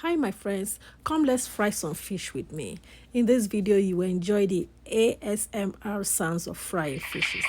Hi my friends, come let's fry some fish with me. In this video you will enjoy the ASMR sounds of frying fishes.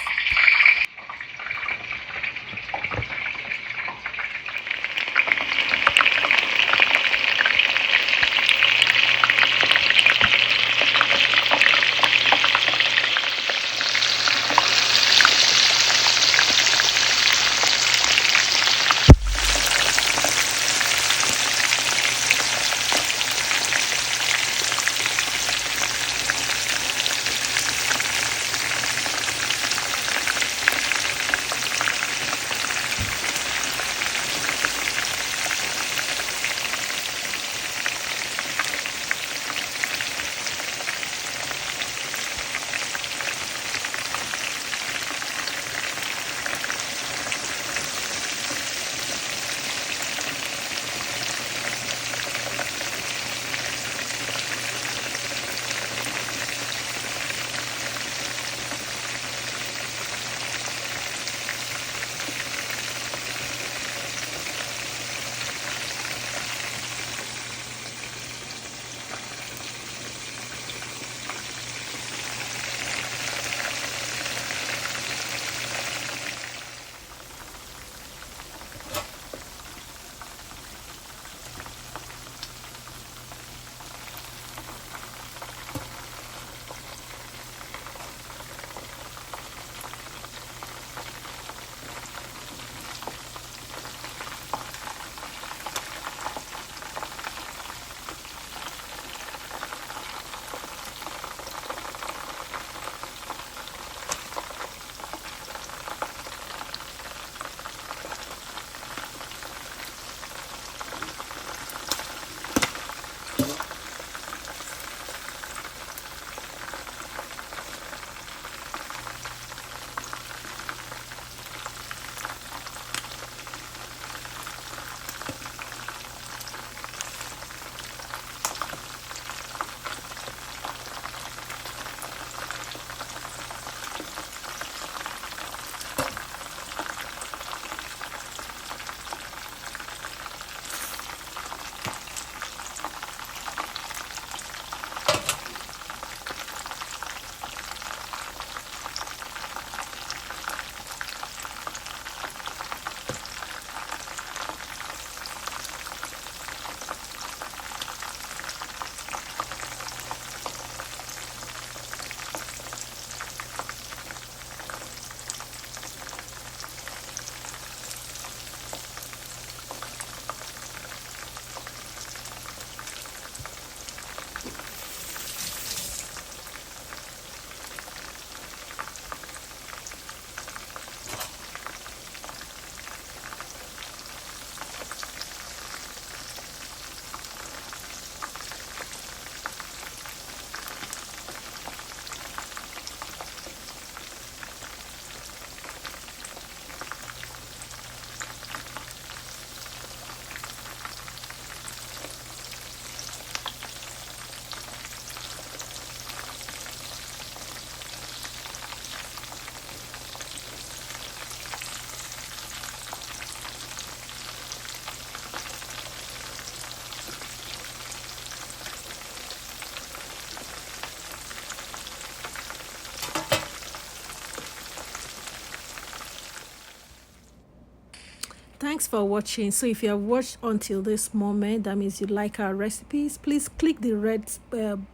Thanks for watching. So if you have watched until this moment, that means you like our recipes. Please click the red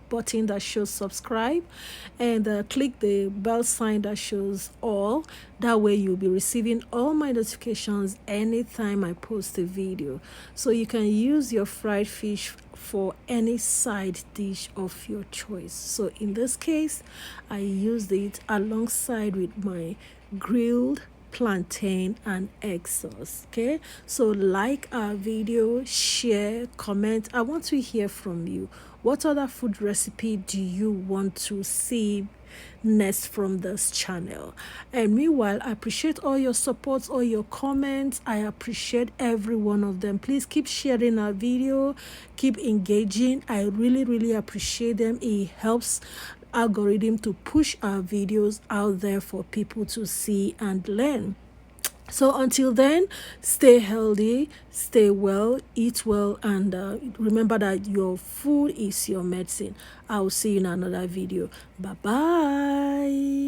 button that shows subscribe and click the bell sign that shows all. That way you'll be receiving all my notifications anytime I post a video. So you can use your fried fish for any side dish of your choice. So in this case, I used it alongside with my grilled plantain and egg sauce. Okay, so like our video, share, comment. I want to hear from you. What other food recipe do you want to see next from this channel? And meanwhile, I appreciate all your support, all your comments. I appreciate every one of them. Please keep sharing our video, keep engaging. I really appreciate them. It helps algorithm to push our videos out there for people to see and learn. So until then, stay healthy, stay well, eat well, and remember that your food is your medicine. I will see you in another video. Bye bye.